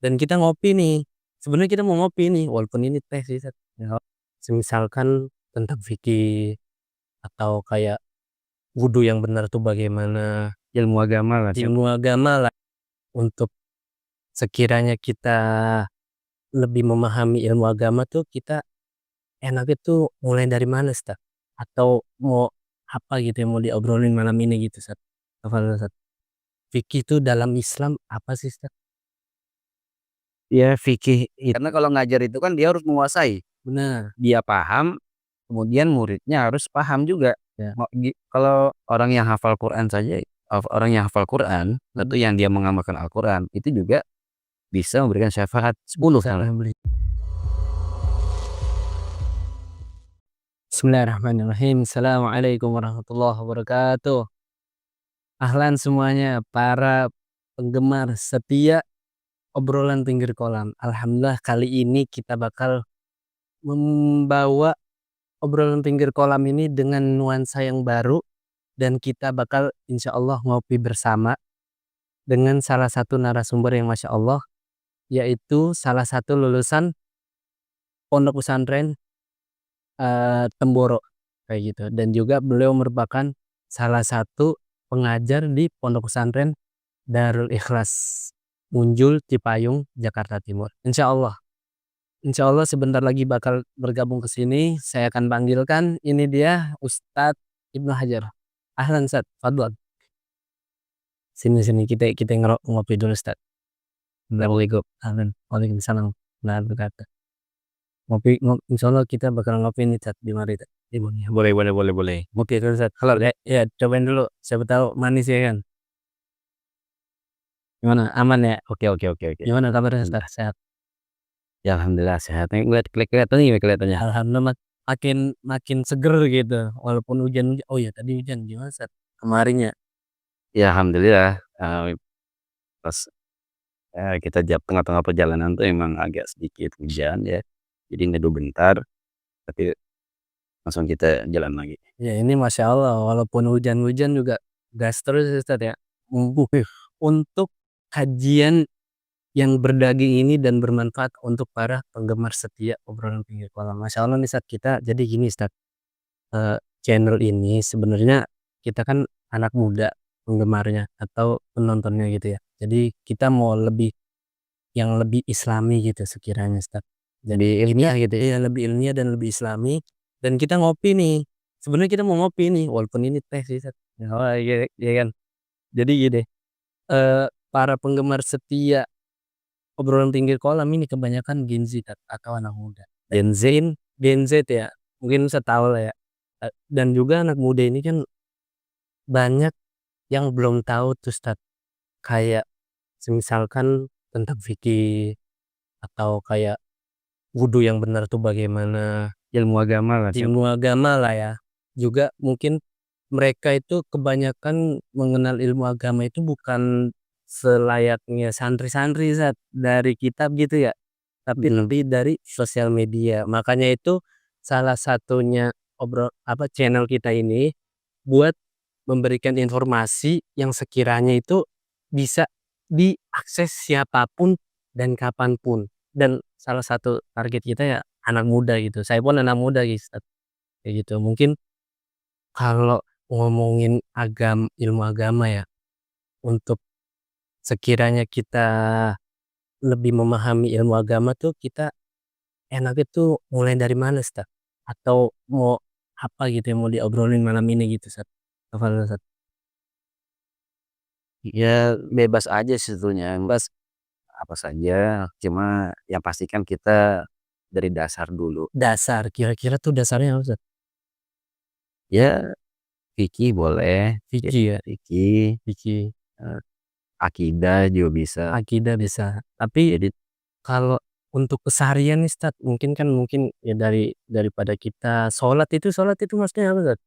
Dan kita ngopi nih, sebenarnya kita mau ngopi nih, walaupun ini teh sih, Sat. Ya, semisalkan tentang fikih atau kayak wudu yang benar tuh bagaimana, Ilmu agama lah, Cep. ilmu agama lah, untuk sekiranya kita lebih memahami ilmu agama tuh kita enaknya tuh mulai dari mana, Sat? Atau mau apa gitu yang mau diobrolin malam ini gitu, Sat? Tafadhol, Sat. Fikih itu dalam Islam apa sih, Sat? Ya fikih karena kalau ngajar itu kan dia harus menguasai. Benar, Dia paham, kemudian muridnya harus paham juga. ya. Kalau orang yang hafal Quran saja, orang yang hafal Quran, Hmm. tentu yang dia mengamalkan Al-Quran, itu juga bisa memberikan syafaat 10 Bisa malah. membeli. Bismillahirrahmanirrahim. Assalamualaikum warahmatullahi wabarakatuh. Ahlan semuanya para penggemar setia obrolan pinggir kolam. Alhamdulillah kali ini kita bakal membawa obrolan pinggir kolam ini dengan nuansa yang baru, dan kita bakal insya Allah ngopi bersama dengan salah satu narasumber yang masya Allah, yaitu salah satu lulusan pondok pesantren Temboro kayak gitu, dan juga beliau merupakan salah satu pengajar di pondok pesantren Darul Ikhlas Munjul Cipayung Jakarta Timur. Insya Allah sebentar lagi bakal bergabung ke sini. Saya akan panggilkan, ini dia Ustadz Ibnu Hajar. Ahlan Ustadz, fadlan. Sini sini kita kita ngopi dulu Ustadz. Assalamualaikum. Ahlan. Waalaikumsalam. Nah, berkata. Insya Allah kita bakal ngopi nih Ustadz di mari Ustadz. Di mana? Boleh, boleh, boleh, boleh. Ngopi dulu Ustadz. Kalau ya cobain dulu. Siapa tahu manis ya kan. Gimana? Aman ya? Oke, oke, oke, oke. Gimana kabarnya Ustadz? Sehat? Ya alhamdulillah sehat. Ngeliat kelihatan nih kelihatannya. Alhamdulillah makin makin seger gitu. Walaupun hujan. Oh ya tadi hujan gimana Ustadz? Kemarin ya. Ya alhamdulillah. Pas kita tengah-tengah perjalanan tuh emang agak sedikit hujan ya. Jadi neduh bentar, tapi langsung kita jalan lagi. Ya ini masya Allah, walaupun hujan-hujan juga gas terus ya, Ustadz ya. Untuk kajian yang berdaging ini dan bermanfaat untuk para penggemar setia obrolan pinggir kolam. Masya Allah nih Ustadz, kita jadi gini Ustadz. Channel ini sebenarnya kita kan anak muda penggemarnya atau penontonnya gitu ya. Jadi kita mau lebih yang lebih islami gitu sekiranya Ustadz. Jadi ilmiah gitu ya, lebih ilmiah dan lebih islami. Dan kita ngopi nih. Sebenarnya kita mau ngopi nih, walaupun ini teh sih Ustadz. Oh iya, iya kan. Jadi gini, para penggemar setia obrolan pinggir kolam ini kebanyakan Gen Z Ustadz, atau anak muda. Gen Z ya, mungkin saya tahu lah ya. Dan juga anak muda ini kan banyak yang belum tahu tuh Ustadz. Kayak misalkan tentang fikih atau kayak wudu yang benar tuh bagaimana, Ilmu agama lah, Cep. ilmu agama lah ya. Juga mungkin mereka itu kebanyakan mengenal ilmu agama itu bukan selayaknya santri-santri Zat, dari kitab gitu ya, tapi lebih dari sosial media. Makanya itu salah satunya channel kita ini buat memberikan informasi yang sekiranya itu bisa diakses siapapun dan kapanpun. Dan salah satu target kita ya anak muda gitu. Saya pun anak muda guys. Kayak gitu. Mungkin kalau ngomongin ilmu agama ya, untuk sekiranya kita lebih memahami ilmu agama tuh kita enaknya tuh mulai dari mana, Ustaz? Atau mau apa gitu yang mau diobrolin malam ini gitu, Ustaz? Tafadhol, Ustaz. Ya bebas aja sebetulnya, bebas apa saja, cuma yang pastikan kita dari dasar dulu. Dasar, kira-kira tuh dasarnya apa, Ustaz? Ya fikih boleh, ya, Fikih ya, fikih, fikih. akidah juga bisa. Akidah bisa. Tapi Jadi kalau untuk keseharian nih, Ustaz, mungkin ya daripada kita sholat itu maksudnya apa, Ustaz?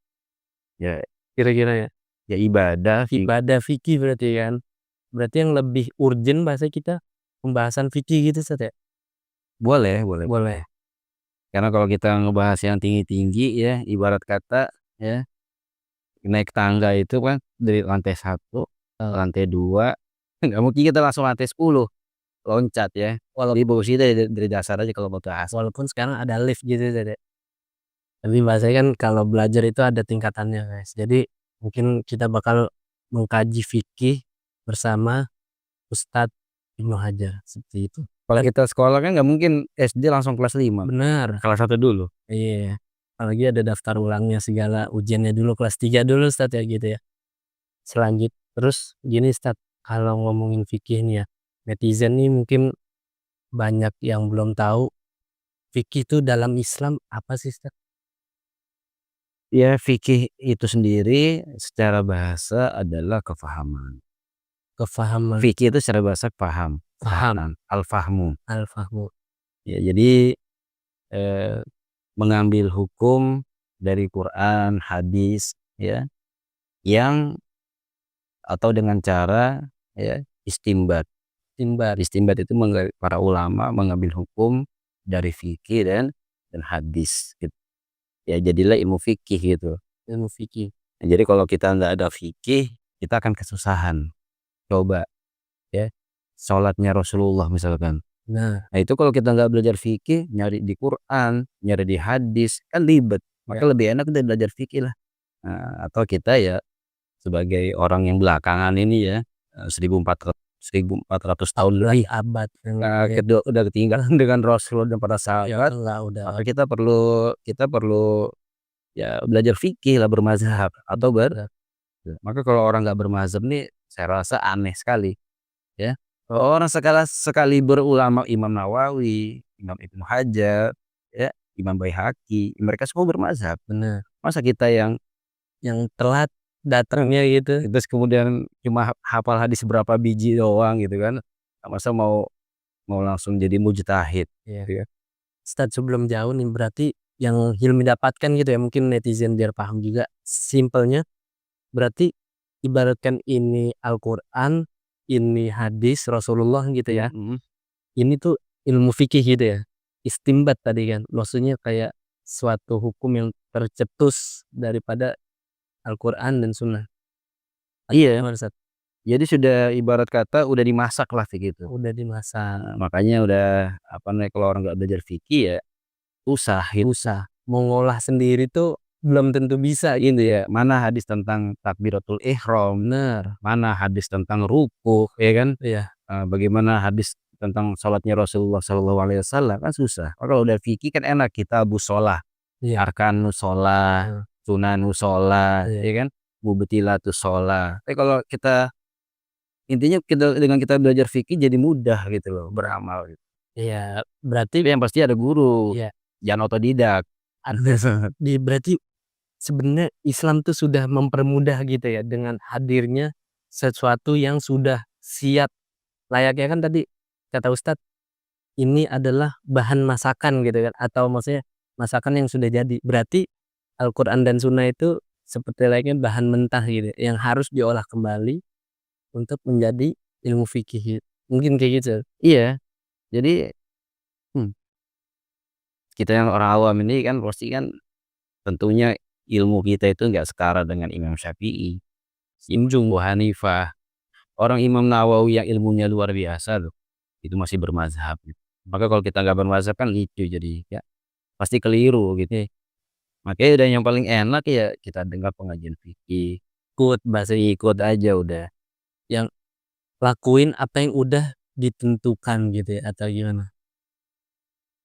ya Kira-kira ya? ya ibadah, Ibadah fikih berarti kan? Berarti yang lebih urgent bahasa kita pembahasan fikih gitu, Ustaz ya? boleh, boleh, boleh. Boleh. Karena kalau kita ngebahas yang tinggi-tinggi ya, ibarat kata ya, naik tangga itu kan dari lantai 1 ke lantai 2, nggak mungkin kita langsung lantai 10. loncat ya. Jadi bagus dari dasar aja kalau mau ke atas. Walaupun sekarang ada lift gitu ya, Dek. Tapi bahasanya kan kalau belajar itu ada tingkatannya, guys. Jadi mungkin kita bakal mengkaji fikih bersama Ustadz Ibnu Hajar seperti itu. Kalau kita sekolah kan nggak mungkin SD langsung kelas 5. Benar. Kelas 1 dulu. Iya. Apalagi ada daftar ulangnya segala, ujiannya dulu kelas 3 dulu Ustadz ya gitu ya. Terus gini Ustadz, kalau ngomongin fikih nih ya, netizen nih mungkin banyak yang belum tahu fikih itu dalam Islam apa sih Ustadz? Ya fikih itu sendiri secara bahasa adalah kefahaman. Kefahaman, Fikih itu secara bahasa paham, paham, al-fahmu. al-fahmu. Ya jadi, eee, mengambil hukum dari Quran, hadis ya, yang atau dengan cara ya istinbat. Timbar, Istinbat itu para ulama mengambil hukum dari fikih dan hadis gitu. Ya jadilah ilmu fikih gitu. ilmu fikih. Nah, jadi kalau kita nggak ada fikih, kita akan kesusahan. Coba ya, sholatnya Rasulullah misalkan. Nah, Nah itu kalau kita nggak belajar fikih, nyari di Quran, nyari di hadis, kan ribet. Maka ya, lebih enak kita belajar fikih lah. Nah, atau kita ya sebagai orang yang belakangan ini ya, 1400 tahun lebih, abad yang udah ketinggalan dengan Rasul dan para ya sahabat, enggak udah maka kita perlu ya belajar fikih lah, bermazhab atau udah maka kalau orang nggak bermazhab nih saya rasa aneh sekali ya. Kalau orang sekali berulama Imam Nawawi, Imam Ibnu Hajar, ya, Imam Baihaqi, mereka semua bermazhab. bener. Masa kita yang Yang telat datangnya gitu. terus kemudian cuma hafal hadis berapa biji doang gitu kan, masa mau mau langsung jadi mujtahid Iya. gitu ya. Ustadz sebelum jauh nih berarti yang Hilmi dapatkan gitu ya, mungkin netizen biar paham juga, simpelnya berarti ibaratkan ini Al-Qur'an, ini hadis Rasulullah gitu ya, Mhm. ini tuh ilmu fikih gitu ya, istinbat tadi kan, maksudnya kayak suatu hukum yang tercetus daripada Al-Qur'an dan Sunnah. Iya, Gimana Ustadz? jadi sudah ibarat kata udah dimasak lah kayak gitu. Udah dimasak, Makanya udah apa namanya, kalau orang nggak belajar fikih ya susah gitu. susah, mau ngolah sendiri tuh belum tentu bisa gitu Gitu ya. ya, mana hadis tentang takbiratul ihram, Bener, mana hadis tentang ruku ya kan, iya bagaimana hadis tentang salatnya Rasulullah Shallallahu Alaihi Wasallam, kan susah. Kalau udah fikih kan enak, kitabus shalah, iya, arkanus shalah, heeh, sunanus shalah, iya ya kan, mubtilatus shalah. Tapi kalau kita intinya dengan kita belajar fikih jadi mudah gitu loh beramal gitu. iya, berarti Tapi yang pasti ada guru, iya, jangan otodidak. berarti sebenarnya Islam tuh sudah mempermudah gitu ya dengan hadirnya sesuatu yang sudah siap, layaknya kan tadi kata Ustadz, ini adalah bahan masakan gitu kan, atau maksudnya masakan yang sudah jadi. Berarti Al-Qur'an dan Sunnah itu seperti layaknya bahan mentah gitu, yang harus diolah kembali untuk menjadi ilmu fikih, mungkin kayak gitu? Iya, jadi, mmm, kita yang orang awam ini kan pasti kan tentunya ilmu kita itu nggak setara dengan Imam Syafi'i, Abu Hanifah, orang Imam Nawawi yang ilmunya luar biasa loh, itu masih bermazhab gitu. Maka kalau kita nggak bermazhab kan lucu jadi ya, pasti keliru gitu. Oke, Makanya udah yang paling enak ya kita dengar pengajian fikih, ikut aja udah. yang lakuin apa yang udah ditentukan gitu ya atau gimana?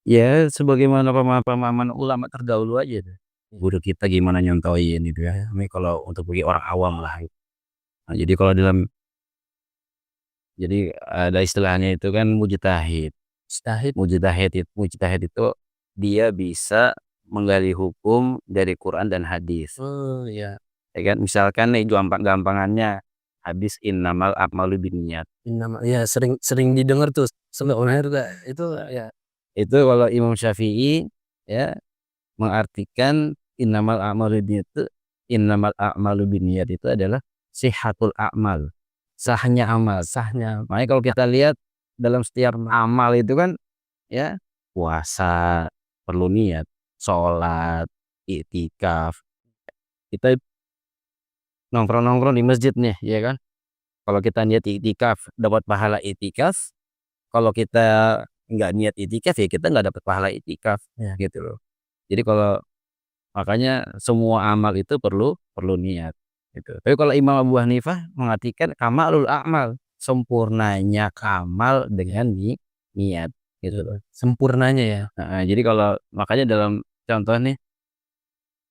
Ya sebagaimana pemahaman ulama terdahulu aja deh. Iya. Guru kita gimana nyontohin gitu ya. Iya. Ini kalau untuk bagi orang awam lah. Nah, jadi kalau dalam jadi ada istilahnya itu kan mujtahid. Mujtahid, Mujtahid itu dia bisa menggali hukum dari Quran dan hadis. oh iya, Ya kan misalkan nih gampangannya hadis innamal a'malu binniyat. iya sering sering didengar tuh sebenarnya itu ya, Itu kalau Imam Syafi'i ya mengartikan innamal a'malu binniyat itu adalah sihhatul a'mal, sahnya amal. sahnya Makanya kalau kita lihat dalam setiap amal itu kan ya puasa perlu niat, sholat, iktikaf, kita nongkrong-nongkrong di masjid nih ya kan. Kalau kita niat iktikaf dapat pahala iktikaf, kalau kita nggak niat iktikaf ya kita nggak dapat pahala iktikaf, Ya. gitu loh. Jadi kalau makanya semua amal itu perlu perlu niat, gitu. Tapi kalau Imam Abu Hanifah mengartikan kamalul a'mal, sempurnanya amal dengan niat, gitu loh. Sempurnanya ya? Heeh, jadi kalau makanya dalam contoh nih,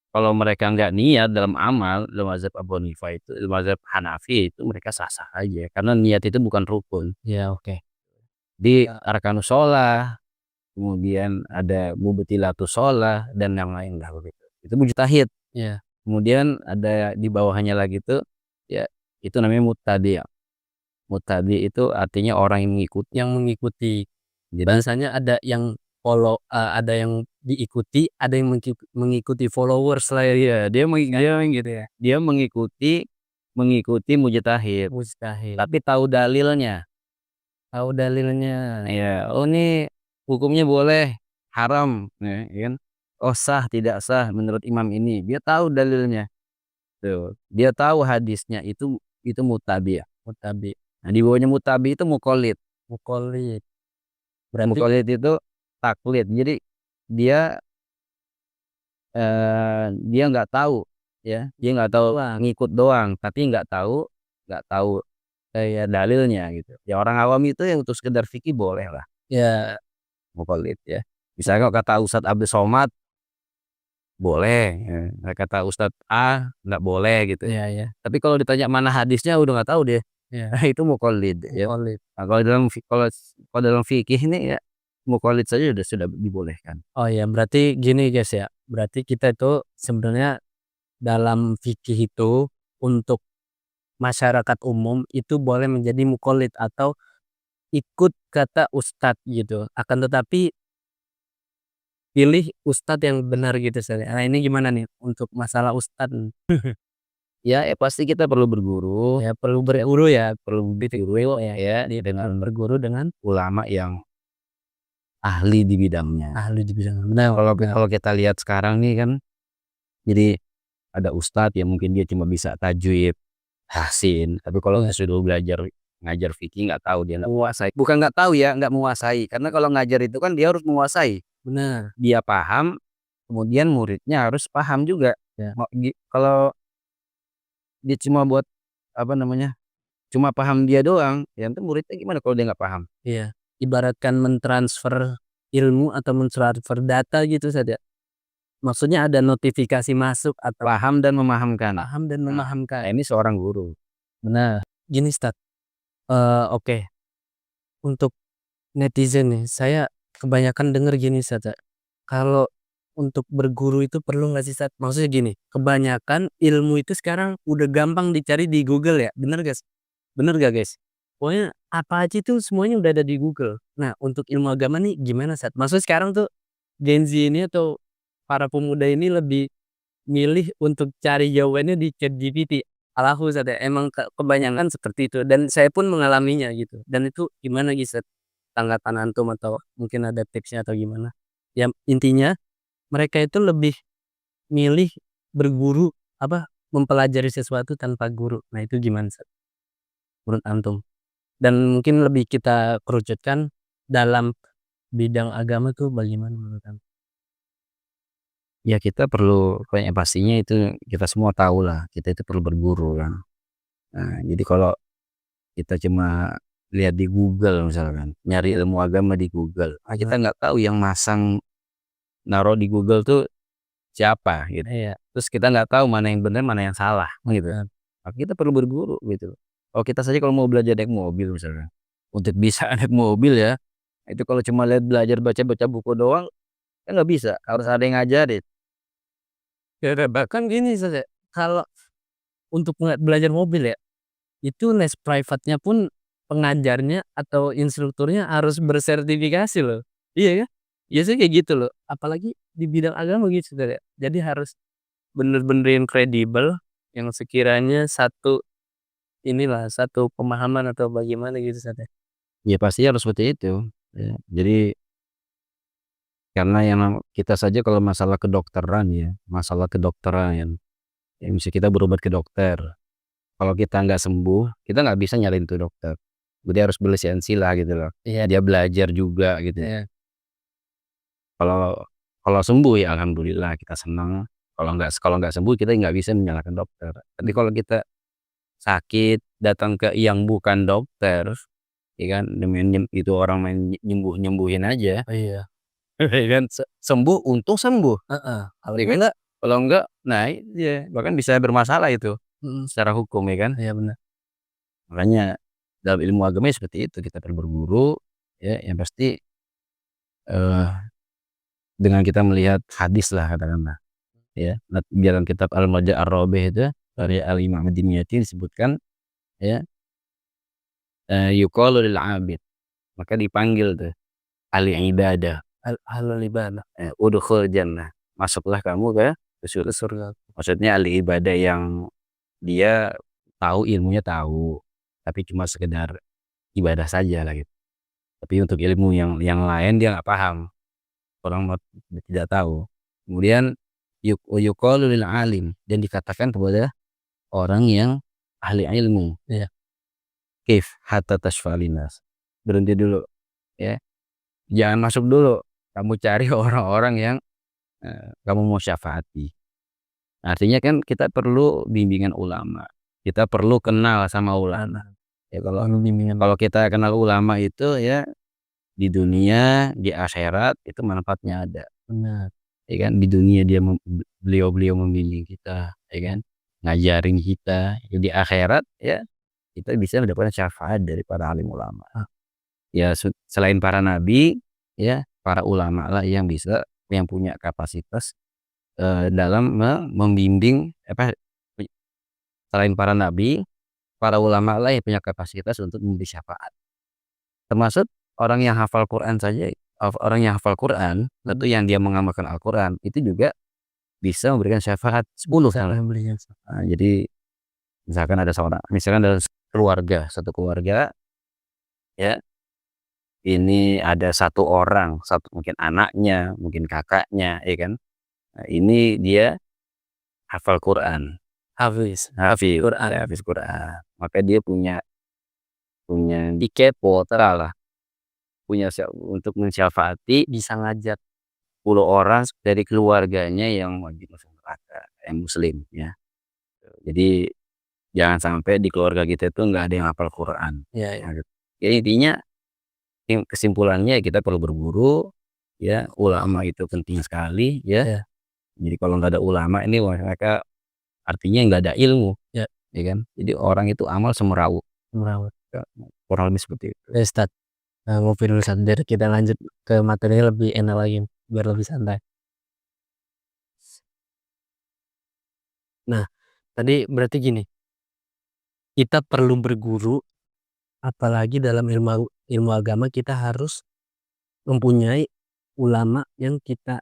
kalau mereka nggak niat dalam amal, dalam mazhab Abu Hanifah itu, dalam mazhab Hanafi itu mereka sah-sah aja, karena niat itu bukan rukun. Ya, oke. Di Ya. arkanus shalah, kemudian ada mubtilatus shalah dan yang lain lah begitu. Itu mujtahid. Ya. Kemudian ada di bawahnya lagi tuh, ya itu namanya muttabi'. Muttabi' itu artinya orang yang mengikuti. Yang mengikuti. Jadi Bahasanya ada yang follow, ada yang diikuti, ada yang mengikuti followers lah ya, iya, gitu ya? dia mengikuti mengikuti mujtahid, Mujtahid. tapi tahu dalilnya. Tahu dalilnya. Ya, oh ini hukumnya boleh, haram, ya kan. Oh sah, tidak sah menurut imam ini, dia tahu dalilnya. Tuh, dia tahu hadisnya itu muttabi'. Mutabi. Nah, di bawahnya muttabi' itu muqallid. Muqallid. Berarti Muqallid itu taklid. Jadi dia dia nggak tahu ya, dia nggak tahu doang. ngikut doang, tapi nggak tahu kayak dalilnya gitu. Ya orang awam itu yang untuk sekedar fikih boleh lah Ya, muqallid ya. Misalnya kalau kata Ustadz Abdul Somad boleh, kata Ustadz A nggak boleh gitu ya. iya iya. Tapi kalau ditanya mana hadisnya udah nggak tahu dia. Iya, Nah, itu muqallid ya. muqallid. Nah, kalau dalam fikih ini ya muqallid saja sudah dibolehkan. Oh ya, berarti gini guys ya, berarti kita itu sebenarnya dalam fikih itu untuk masyarakat umum itu boleh menjadi muqallid atau ikut kata ustadz gitu. Akan tetapi pilih ustadz yang benar gitu saya. Nah, ini gimana nih untuk masalah ustadz? Ya, pasti kita perlu berguru, Ya perlu berguru ya, perlu titik berguru ya, ya di dengan berguru dengan ulama yang ahli di bidangnya. ahli di bidang. Benar, Kalau benar. kalau kita lihat sekarang nih kan, jadi ada ustadz yang mungkin dia cuma bisa tajwid, tahsin, tapi kalau Iya. sudah belajar ngajar fikih nggak tahu dia nggak menguasai. Bukan nggak tahu ya, nggak menguasai. Karena kalau ngajar itu kan dia harus menguasai. Benar. Dia paham, kemudian muridnya harus paham juga. Ya. Kalau dia cuma buat apa namanya, cuma paham dia doang, ya nanti muridnya gimana kalau dia nggak paham? Iya. Ibaratkan mentransfer ilmu atau mentransfer data gitu saja. Maksudnya ada notifikasi masuk atau Paham dan memahamkan. paham dan Nah, memahamkan. ini seorang guru. Benar. Gini Ustaz, oke, untuk netizen nih, saya kebanyakan denger gini Ustaz ya, kalau untuk berguru itu perlu nggak sih Ustaz? Maksudnya gini, kebanyakan ilmu itu sekarang udah gampang dicari di Google ya, bener gak bener gak guys? Pokoknya apa aja itu semuanya udah ada di Google. Nah, untuk ilmu agama nih gimana Ustaz? Maksudnya sekarang tuh Gen Z ini atau para pemuda ini lebih milih untuk cari jawabannya di ChatGPT. Allahu Ustaz ya, emang kebanyakan seperti itu dan saya pun mengalaminya gitu. Dan itu gimana Ustaz, tanggapan antum atau mungkin ada tipsnya atau gimana? Ya intinya mereka itu lebih milih berguru, mempelajari sesuatu tanpa guru. Nah itu gimana Ustaz, menurut antum? Dan mungkin lebih kita kerucutkan dalam bidang agama tuh bagaimana menurut antum? Ya kita perlu yang pastinya itu kita semua tahu lah, kita itu perlu berguru kan. Nah, jadi kalau kita cuma lihat di Google misalkan, nyari ilmu agama di Google, kita nggak tahu yang masang naruh di Google tuh siapa gitu. Iya, Terus kita nggak tahu mana yang benar, mana yang salah gitu. benar. Maka kita perlu berguru gitu. Kalau kita saja kalau mau belajar naik mobil misalkan, untuk bisa naik mobil ya, itu kalau cuma lihat belajar baca-baca buku doang, kan nggak bisa, harus ada yang ngajarin. Ya udah, bahkan gini saja, kalau untuk belajar mobil ya, itu les private-nya pun pengajarnya atau instrukturnya harus bersertifikasi loh. Iya kan? Biasanya kayak gitu loh, apalagi di bidang agama gitu Ustaz ya. Jadi harus bener-bener yang kredibel, yang sekiranya satu inilah, satu pemahaman atau bagaimana gitu Ustaz ya. Ya pasti harus seperti itu, ya. Jadi karena yang kita saja kalau masalah kedokteran ya, masalah kedokteran ya misalnya kita berobat ke dokter, kalau kita nggak sembuh, kita nggak bisa nyariin tuh dokter. dia harus berlisensi lah gitu loh. Iya Dia belajar juga gitu. iya. Kalau kalau sembuh ya alhamdulillah kita senang, kalau nggak sembuh kita nggak bisa menyalahkan dokter. Tapi kalau kita sakit datang ke yang bukan dokter, ya kan, itu orang main nyembuhin aja, Oh iya, ya kan, sembuh untung sembuh, heeh, kalau ya kan? enggak Kalau enggak, nah iya, bahkan bisa bermasalah itu mhm, secara hukum ya kan. iya bener. Makanya dalam ilmu agama ya seperti itu, kita perlu berguru, ya yang pasti, eee, dengan kita melihat hadis lah katakanlah, ya. Di dalam kitab Al-Marja' Ar-Rabih itu karya Al-Imam Ad-Dimyati disebutkan, ya, yuqalu lil 'abid, maka dipanggil tuh, ahli ibadah, Halal ibadah, udkhul jannah, masuklah kamu ke ke surga. surga. Maksudnya ahli ibadah yang dia tahu, ilmunya tahu, tapi cuma sekedar ibadah saja lah gitu. Tapi untuk ilmu yang lain dia nggak paham, orang tidak tahu. Kemudian yuqalu lil alim, dan dikatakan kepada orang yang ahli ilmu, Iya, kif hatta tashfa linas, berhenti dulu ya, jangan masuk dulu, kamu cari orang-orang yang kamu mau syafaati. Artinya kan kita perlu bimbingan ulama, kita perlu kenal sama ulama. Ya kalau perlu bimbingan, kalau kita kenal ulama itu ya di dunia, di akhirat itu manfaatnya ada, bener. ya kan. Di dunia beliau membimbing kita, ya kan, ngajarin kita. Ya di akhirat ya kita bisa mendapatkan syafaat dari para alim ulama. Ah, Ya selain para nabi, ya para ulama lah yang bisa, yang punya kapasitas dalam membimbing apa, selain para nabi, para ulama lah yang punya kapasitas untuk memberi syafaat. Termasuk orang yang hafal Quran saja, orang yang hafal Quran, tentu mhm, yang dia mengamalkan Al-Quran itu juga bisa memberikan syafaat 10 bisa malah. memberikan Jadi misalkan dalam keluarga, satu keluarga ya, ini ada satu orang, mungkin anaknya, mungkin kakaknya, ya kan. Nah, ini dia hafal Quran, hafiz Quran, hafiz Quran. Maka dia punya punya tiket kuota lah, untuk mensyafaati bisa ngajak, 10 orang dari keluarganya yang wajib masuk neraka, yang muslim ya. Jadi jangan sampai di keluarga kita itu nggak ada yang hafal Quran. iya iya Nah, gitu. Ya intinya, kesimpulannya kita perlu berguru, ya, ulama itu penting sekali ya. iya, Jadi kalau nggak ada ulama ini, wah mereka artinya nggak ada ilmu, iya, ya kan. Jadi orang itu amal semeraut, merawat. ya, kurang lebih seperti itu. Ya Ustaz, ngopi dulu Ustaz, biar kita lanjut ke materinya lebih enak lagi, biar lebih santai. Nah, tadi berarti gini, kita perlu berguru, apalagi dalam ilmu ilmu agama kita harus mempunyai ulama yang kita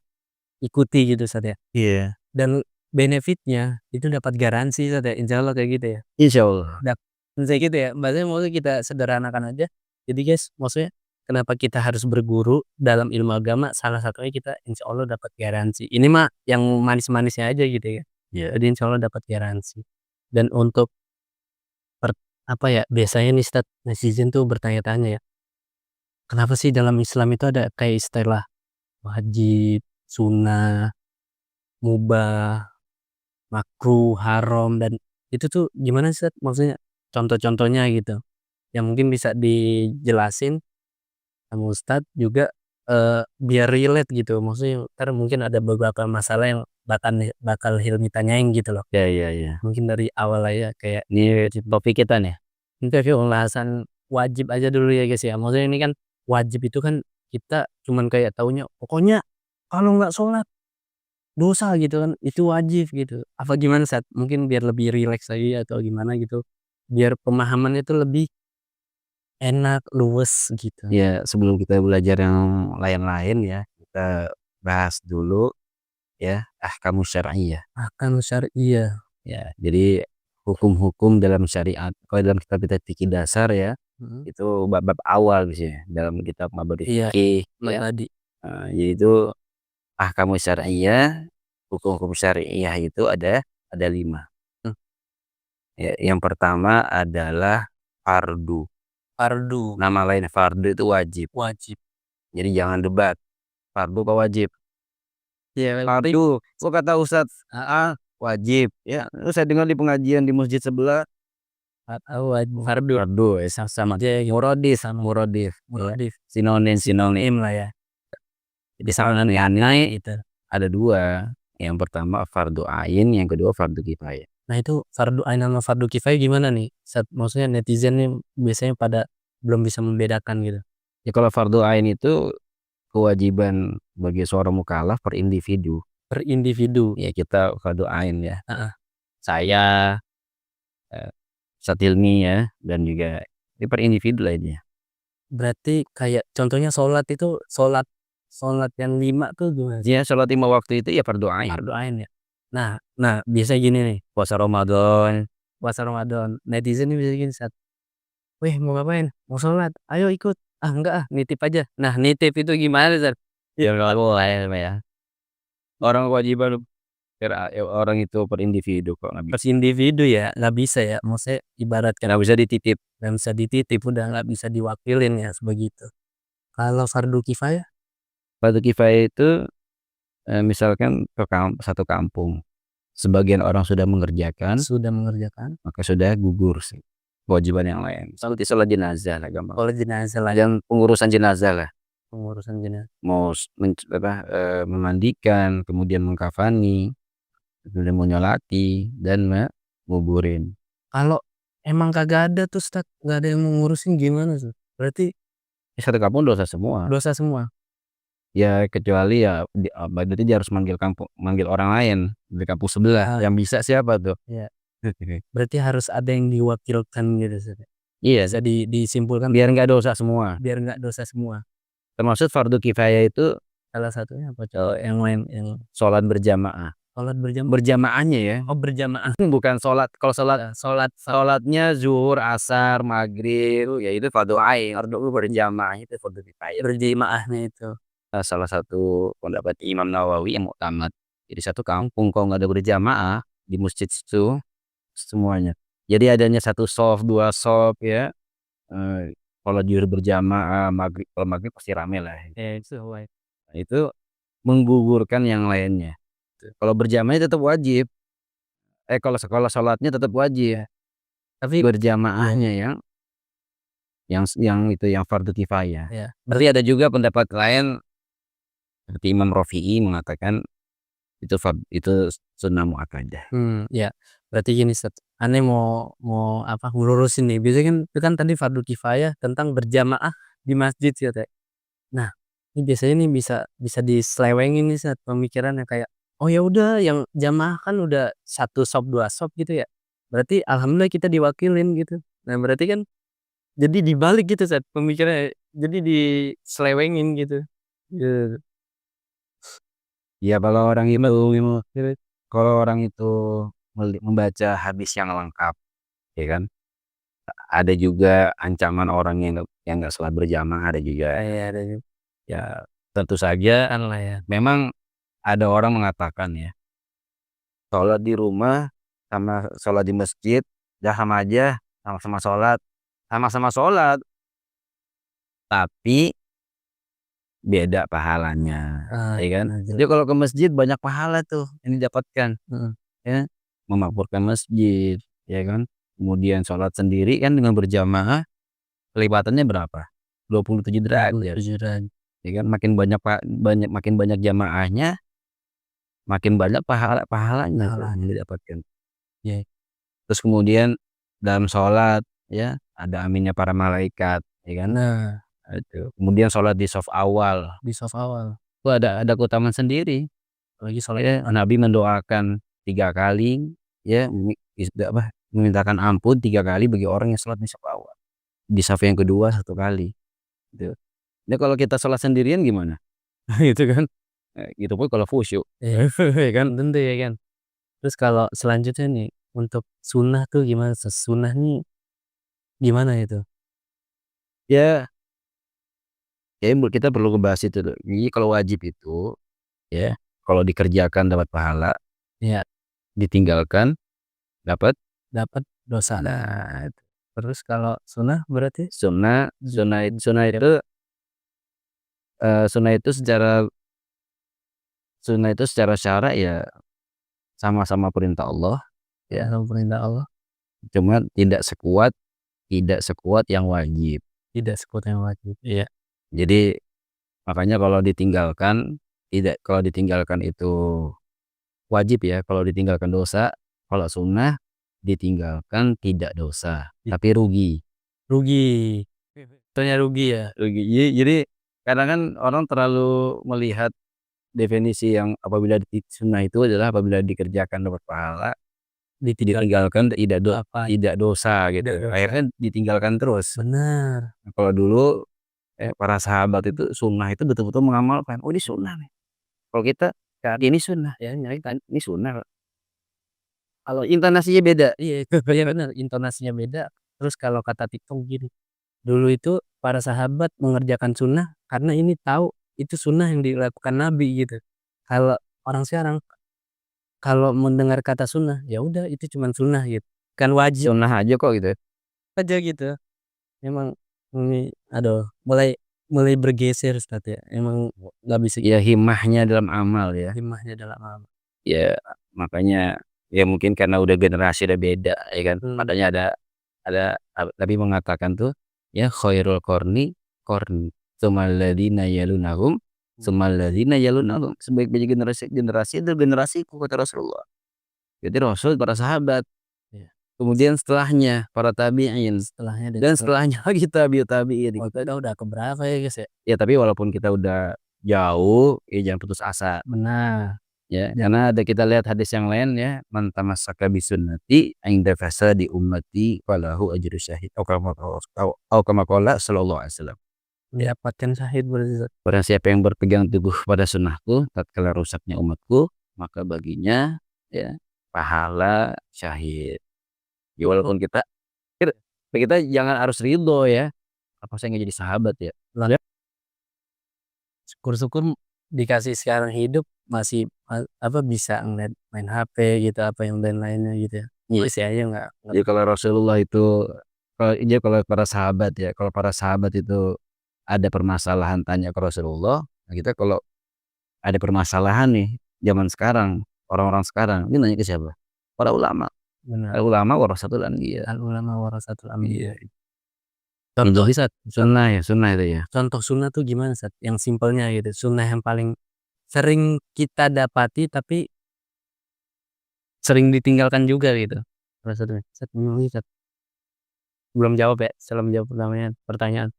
ikuti gitu Ustaz ya. Iya. Dan benefit-nya itu dapat garansi Ustaz ya, insyaallah kayak gitu ya. Insyaallah. Misalnya gitu ya, maksudnya kita sederhanakan aja. Jadi guys, maksudnya kenapa kita harus berguru dalam ilmu agama, salah satunya kita insya Allah dapat garansi. Ini mah yang manis-manisnya aja gitu ya. Iya. Jadi insya Allah dapat garansi. Dan untuk per apa ya, biasanya nih Ustaz, netizen tuh bertanya-tanya ya, kenapa sih dalam Islam itu ada kayak istilah wajib, sunnah, mubah, makruh, haram, dan itu tuh gimana sih Ustaz? Maksudnya contoh-contohnya gitu, yang mungkin bisa dijelasin sama Ustadz juga, biar relate gitu, maksudnya entar mungkin ada beberapa masalah yang bakal Hilmi tanyain gitu loh. Ya ya ya. Mungkin dari awal aja kayak Ini topik kita nih. mungkin kayak pembahasan wajib aja dulu ya guys ya, maksudnya ini kan wajib itu kan kita cuman kayak taunya pokoknya kalau nggak sholat dosa gitu kan, itu wajib gitu. Apa gimana Ustad? Mungkin biar lebih rileks lagi atau gimana gitu, biar pemahamannya itu lebih enak, luwes gitu. Ya, sebelum kita belajar yang lain-lain ya, kita bahas dulu ya ahkamus syar'iyyah. Ahkam syar'iyyah. Ya, jadi hukum-hukum dalam syariat. Kalau dalam kitab-kitab fikih dasar ya, Mhm. itu bab-bab awal biasanya dalam kitab mabadi Iya, fikih ya. tadi. Yaitu ahkamus syar'iyyah, hukum-hukum syariah itu ada 5. Mmm, Ya, yang pertama adalah fardu. Fardu. Nama lain fardu itu wajib. Wajib. Jadi jangan debat, fardu apa wajib? Iya, Fardu. Kok kata Ustadz wajib ya? Terus saya dengar di pengajian di masjid sebelah fardu. fardu ya sama murodif ya. Muradif. Sinonim lah ya. jadi sama aneh Itu. ada dua, yang pertama fardu ain, yang kedua fardu kifayah. Nah itu fardu ain sama fardu kifayah gimana nih? Maksudnya netizen nih biasanya pada belum bisa membedakan gitu. Ya kalau fardu ain itu kewajiban bagi seorang mukallaf per individu. Per individu. Ya kita fardu ain ya. Heeh. Saya Satilmi ya, dan juga per individu lainnya. Berarti kayak contohnya sholat itu sholat yang 5 tuh gimana? Ya sholat 5 waktu itu ya fardu ain. Fardu ain ya. Nah biasa gini nih, puasa Ramadan, netizen nih bisa gini saat, weh mau ngapain? Mau sholat, ayo ikut. Enggak nitip aja. Nah nitip itu gimana Zat? Ya nggak boleh ya. Orang kewajiban orang itu per individu kok nggak bisa. Per individu ya, nggak bisa ya. Maksudnya ibaratkan Nggak bisa dititip. nggak bisa dititip, udah nggak bisa diwakilin ya sebegitu. Kalau fardu kifayah? Fardu kifayah itu misalkan satu kampung, sebagian orang sudah mengerjakan, maka sudah gugur sih kewajiban yang lain. Seperti sholat jenazah lah gampang. Kalau jenazah lah, Dan pengurusan jenazah lah. pengurusan jenazah. Mau memandikan, kemudian mengkafani, kemudian menyolati dan menguburin. Kalau emang kagak ada tuh Ustaz, nggak ada yang mengurusin gimana tuh? Berarti Satu kampung dosa semua. dosa semua. Ya kecuali ya berarti dia harus manggil orang lain di kampung sebelah. Yang bisa siapa tuh? Iya. Berarti harus ada yang diwakilkan gitu Ustaz. Iya, Bisa disimpulkan biar nggak dosa semua. biar nggak dosa semua. Termasuk fardu kifayah itu Salah satunya apa coba? Yang lain yang sholat berjamaah. sholat berjamaah. Berjamaahnya ya. Oh berjamaah. Bukan sholat. Kalau sholatnya zuhur, asar, maghrib, ya itu fardu ain. Fardu berjamaah itu fardu kifayah. Berjamaahnya itu. Salah satu pendapat Imam Nawawi yang muktamad. Jadi satu kampung kalau nggak ada berjamaah di masjid itu semuanya. Jadi adanya satu shaf, 2 shaf ya. Kalau zuhur berjamaah, kalau maghrib pasti rame lah. Ya itu. Nah, itu menggugurkan yang lainnya. Kalau berjamaah tetap wajib. Kalau sholatnya tetap wajib. Tapi berjamaahnya yang fardu kifayah. Ya. Berarti ada juga pendapat lain seperti Imam Rafi'i mengatakan itu sunnah muakkadah. Ya. Berarti gini Ustaz, aneh mau apa ngurusin nih. Biasanya kan itu kan tadi fardu kifayah tentang berjamaah di masjid ya Teh. Nah, ini biasanya nih bisa diselewengin nih Ustaz pemikirannya kayak, oh ya udah yang jamaah kan udah 1 shop 2 shop gitu ya. Berarti alhamdulillah kita diwakilin gitu. Nah, berarti kan jadi dibalik gitu Ustaz pemikirannya. Jadi diselewengin gitu. Gitu. Ya kalau orang itu membaca hadis yang lengkap, ya kan? Ada juga ancaman orang yang nggak sholat berjamaah, ada juga. Ada juga. Ya tentu saja Lah ya. memang ada orang mengatakan ya, sholat di rumah sama sholat di masjid sama aja, sama-sama sholat, tapi beda pahalanya, ya kan? Jadi kalau ke masjid banyak pahala tuh yang didapatkan, ya memakmurkan masjid, ya kan? Kemudian sholat sendiri kan dengan berjamaah kelipatannya berapa? 27 derajat. Ya kan? Makin banyak jamaahnya, makin banyak pahalanya yang didapatkan. Ya. Terus kemudian dalam sholat ya ada aminnya para malaikat, ya kan? Nah, itu. Kemudian sholat di shaf awal. Itu ada keutamaan sendiri. lagi sholat Ya, Nabi mendoakan 3 kali ya memintakan ampun 3 kali bagi orang yang sholat di shaf awal. Di shaf yang kedua 1 kali. Gitu. Nah kalau kita sholat sendirian gimana? Itu kan. Gitu pun kalau khusyuk. ya kan tentu ya kan. Terus kalau selanjutnya nih untuk sunnah tuh gimana? Sunnah nih gimana itu? Ya kita perlu ngebahas itu tuh. Jadi kalau wajib itu ya kalau dikerjakan dapat pahala, Ya, ditinggalkan dapat dapat dosa. nah Terus kalau sunnah berarti? Sunnah sunnah itu secara syara ya sama-sama perintah Allah ya, Sama perintah Allah, cuma tidak sekuat yang wajib. tidak sekuat yang wajib. Iya. Jadi makanya kalau ditinggalkan itu wajib ya, kalau ditinggalkan dosa, kalau sunnah ditinggalkan tidak dosa, tapi rugi. Rugi. Tentunya rugi ya. Rugi. Jadi kadang kan orang terlalu melihat definisi yang apabila sunnah itu adalah apabila dikerjakan dapat pahala, ditinggalkan Apa? tidak dosa gitu. Tidak dosa. Akhirnya ditinggalkan terus. Benar. Nah, kalau dulu para sahabat itu sunnah itu betul-betul mengamalkan. Oh, ini sunnah nih. Kalau kita ini sunnah ya, ini sunnah. Kalau intonasinya beda. Iya, iya benar, intonasinya beda. Terus kalau kata TikTok gini, dulu itu para sahabat mengerjakan sunnah karena ini tahu itu sunnah yang dilakukan Nabi gitu. Kalau orang sekarang kalau mendengar kata sunnah, ya udah itu cuman sunnah gitu. Kan wajib Sunnah aja kok gitu. aja gitu. Emang ini aduh mulai mulai bergeser Ustaz ya. Emang nggak bisa Ya himmahnya dalam amal ya. himmahnya dalam amal. Ya makanya ya mungkin karena udah generasi udah beda ya kan. Makanya Nabi mengatakan tuh ya khairul qarni tsumal ladzina yalunahum sebaik-baik generasi itu generasiku kata Rasulullah. Jadi Rasul para sahabat. Iya. Kemudian setelahnya para tabi'in Setelahnya dan setelahnya lagi tabi'in. oh, kita udah keberapa ya guys ya? Ya tapi walaupun kita udah jauh, ya jangan putus asa. Benar. Ya, karena kita lihat hadis yang lain ya, man tamassaka bi sunnati inda fasadi ummati falahu ajru syahid. Kama qala sallallahu alaihi wasallam. Mendapatkan syahid berarti Ustaz. Barang siapa yang berpegang teguh pada sunnahku tatkala rusaknya umatku, maka baginya ya pahala syahid. Ya walaupun kita jangan harus ridho ya. Apa saya nggak jadi sahabat ya? Syukur-syukur dikasih sekarang hidup masih bisa ngeliat main HP gitu apa yang lain-lainnya gitu ya. Iya. Masih aja nggak Jadi kalau para sahabat itu ada permasalahan tanya ke Rasulullah, nah kita kalau ada permasalahan nih zaman sekarang, orang-orang sekarang, ini nanya ke siapa? Para ulama. benar. Para ulama warasatul anbiya. Al ulama warasatul Iya. anbiya. Contoh Ustaz, Sunnah itu ya. contoh sunnah tuh gimana Ustaz? Yang simpelnya gitu, sunnah yang paling sering kita dapati tapi sering ditinggalkan juga gitu. Salah satunya. Ustaz, gimana Ustaz? Belum jawab ya, sebelum jawab pertanyaan.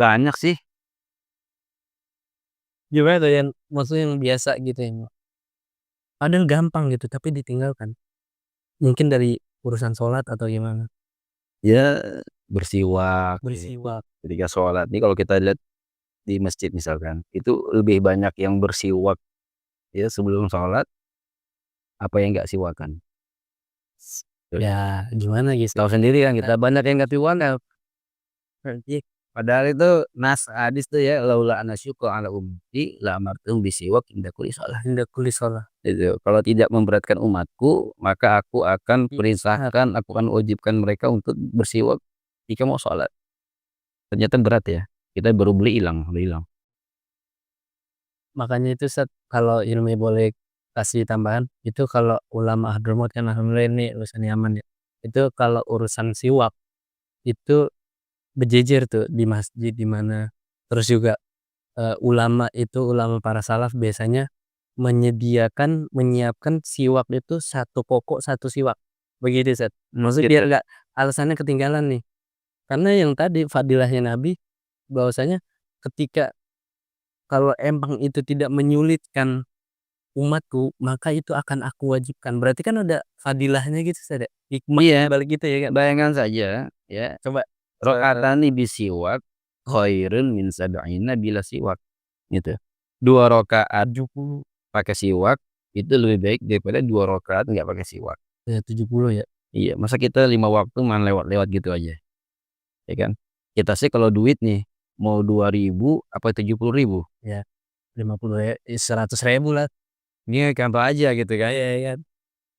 Banyak sih. Gimana tuh yang maksudnya yang biasa gitu ya? Padahal gampang gitu tapi ditinggalkan. Mungkin dari urusan sholat atau gimana? Ya bersiwak. Bersiwak. Ketika sholat nih kalau kita lihat di masjid misalkan, itu lebih banyak yang bersiwak ya sebelum sholat apa yang nggak siwakan. Ya gimana gitu. Tahu sendiri kan kita banyak yang nggak siwakan. Padahal itu hadis tuh ya laula anasyuqa ala ummati la amartum bisiwak inda kulli shalah. Hendak kulis sholat. Itu kalau tidak memberatkan umatku maka aku akan perintahkan, aku akan wajibkan mereka untuk bersiwak jika mau sholat. Ternyata berat ya. Kita baru beli hilang. Makanya itu Ustaz, kalau Hilmi boleh kasih tambahan, itu kalau ulama Hadramaut kan alhamdulillah ini urusan Yaman ya. Itu kalau urusan siwak itu berjejer tuh di masjid di mana. Terus juga ulama para salaf biasanya menyiapkan siwak itu satu pokok satu siwak. Begitu Ustaz. Maksudnya biar enggak alasannya ketinggalan nih. Karena yang tadi fadilahnya Nabi bahwasanya ketika kalau emang itu tidak menyulitkan umatku, maka itu akan aku wajibkan. Berarti kan ada fadilahnya gitu Ustaz ya? Hikmah Iya, dibalik gitu ya kan? bayangkan saja ya, Coba rakaatani bisiwak khairun min sab'ina bila siwak gitu. 2 rakaat 70 pakai siwak itu lebih baik daripada 2 rakaat nggak pakai siwak. ya 70 ya. Iya, masa kita 5 waktu main lewat-lewat gitu aja, ya kan? Kita sih kalau duit nih mau 2.000 apa 70.000, Ya 50 ya, 100.000 lah. ini contoh aja gitu kan. Iya kan.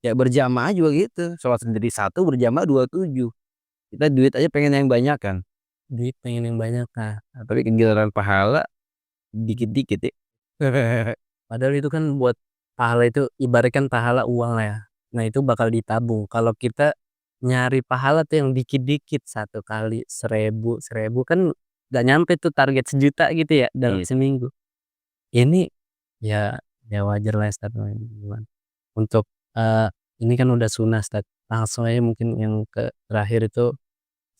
Ya berjamaah juga gitu, sholat sendiri 1, berjamaah 27. Kita duit aja pengen yang banyak kan, Duit pengen yang banyak, nah, tapi giliran pahala dikit-dikit ya. padahal itu kan buat pahala itu ibaratkan pahala uang lah ya. Nah, itu bakal ditabung. Kalau kita nyari pahala tuh yang dikit-dikit, 1 kali 1.000 kan nggak nyampe tuh target 1 juta gitu ya dalam Iya, seminggu. Ini ya ya wajar lah ya Ustaz, gimana. Untuk, ini kan udah sunah Ustaz, langsung aja mungkin yang terakhir itu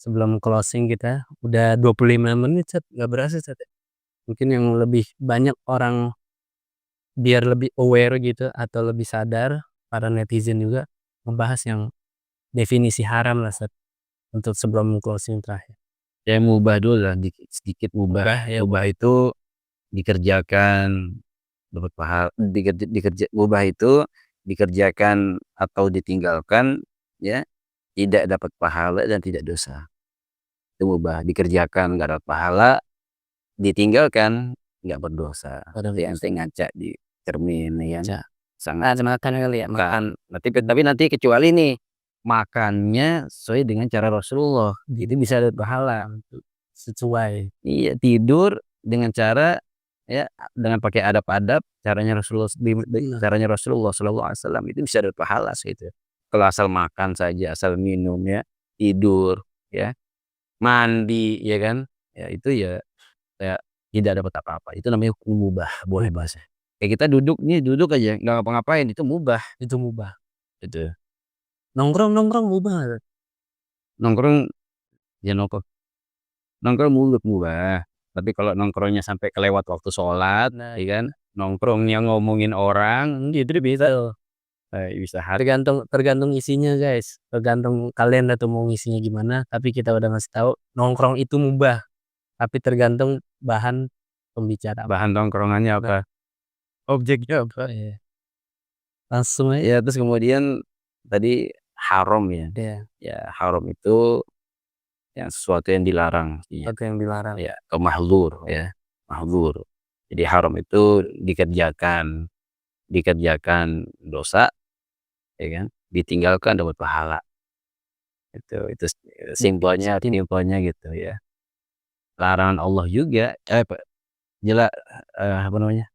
sebelum closing kita, udah 25 menit Ustaz, nggak berasa Ustaz ya. Mungkin yang lebih banyak orang biar lebih aware gitu atau lebih sadar, para netizen juga ngebahas yang definisi haram lah Ustaz, untuk sebelum closing terakhir. ya mubah dulu lah, dikit sedikit mubah. Mubah ya, Mubah itu dikerjakan dapat pahala, mubah itu dikerjakan atau ditinggalkan ya, tidak dapat pahala dan tidak dosa. Itu mubah, dikerjakan nggak dapat pahala, ditinggalkan nggak berdosa. pada Nanti ente ngaca di cermin ya kan, baca. sangat Makan kali ya, makan. tapi nanti kecuali nih, makannya sesuai dengan cara Rasulullah, itu bisa dapat pahala. Sesuai. Iya, tidur dengan cara ya, dengan pakai adab-adab caranya Rasulullah, caranya Rasulullah Shallallahu Alaihi Wasallam, itu bisa dapat pahala sih itu. Kalau asal makan saja, asal minum ya, tidur ya, mandi ya kan, ya itu ya kayak tidak dapat apa-apa. Itu namanya hukum mubah, boleh bahasa. Kayak kita duduk nih, duduk aja nggak ngapa-ngapain, itu mubah Itu mubah. itu. Nongkrong mubah nggak Ustaz? Nongkrong, ya nongkrong mubah. Tapi kalau nongkrongnya sampai kelewat waktu sholat, Nah, ya kan, nongkrongnya ngomongin orang, gitu bisa, betul. bisa Tergantung tergantung isinya guys, tergantung kalian atau mau ngisinya gimana, tapi kita udah ngasih tahu nongkrong itu mubah, tapi tergantung bahan pembicaraan. bahan nongkrongannya Nah, apa, objeknya apa. iya. Langsung aja Ya terus kemudian tadi haram ya, deh, ya haram itu yang sesuatu yang dilarang, iya, sesuatu yang dilarang. ya atau mahdzur ya, mahdzur. Jadi haram itu dikerjakan dosa, ya kan, ditinggalkan dapat pahala. Itu simpelnya gitu ya. Larangan Allah juga, jela apa namanya,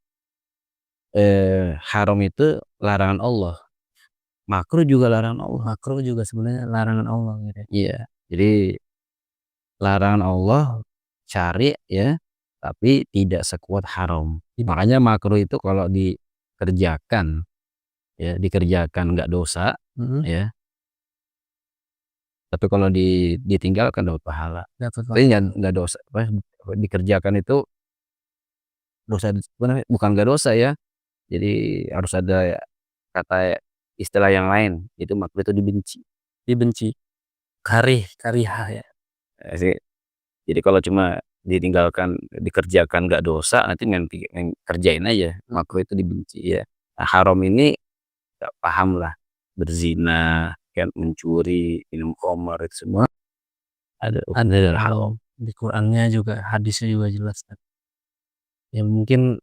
haram itu larangan Allah, makruh juga larangan Allah. Makruh juga sebenarnya larangan Allah gitu ya. Iya, jadi larangan Allah syari ya, tapi tidak sekuat haram. Makanya makruh itu kalau dikerjakan ya, dikerjakan nggak dosa Mhm, ya, tapi kalau ditinggalkan dapat pahala. dapat Tapi nggak dosa apa, dikerjakan itu dosa, sebenarnya bukan nggak dosa ya, jadi harus ada kata istilah yang lain, itu makruh itu dibenci. dibenci, karihah ya. Sih, jadi kalau cuma ditinggalkan, dikerjakan nggak dosa, nanti kerjain aja, makruh itu dibenci ya. Nah, haram ini nggak paham lah, berzina, kan mencuri, minum khamar, itu semua ada haram. Di Qur'annya juga, hadisnya juga jelas kan. Ya mungkin,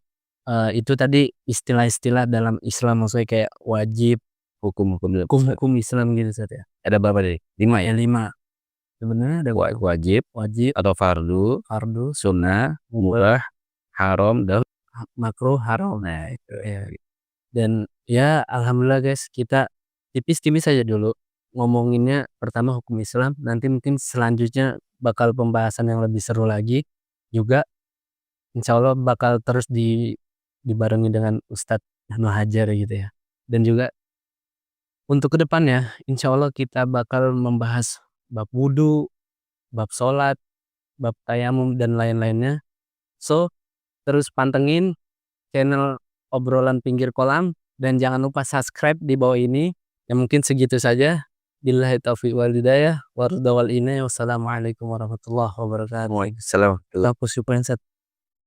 itu tadi istilah-istilah dalam Islam maksudnya kayak wajib, Hukum-hukum dalam Islam. hukum-hukum Islam gitu Ustaz ya. Ada berapa tadi? 5 ya? Ya 5, sebenarnya ada Wajib wajib, atau fardu, fardu, sunnah, mubah, mubah, haram, dan makruh, haram. nah itu. Ya, dan ya alhamdulillah guys, kita tipis-tipis aja dulu ngomonginnya, pertama hukum Islam, nanti mungkin selanjutnya bakal pembahasan yang lebih seru lagi, juga insyaallah bakal terus dibarengi dengan Ustadz Ibnu Hajar gitu ya. Dan juga untuk kedepannya insyaallah kita bakal membahas bab wudu, bab sholat, bab tayamum dan lain-lainnya. So, terus pantengin channel obrolan pinggir kolam dan jangan lupa subscribe di bawah ini. Ya mungkin segitu saja. Billahi taufiq wal hidayah. Wassalamualaikum warahmatullahi wabarakatuh. Waalaikumsalam. Hapus supaya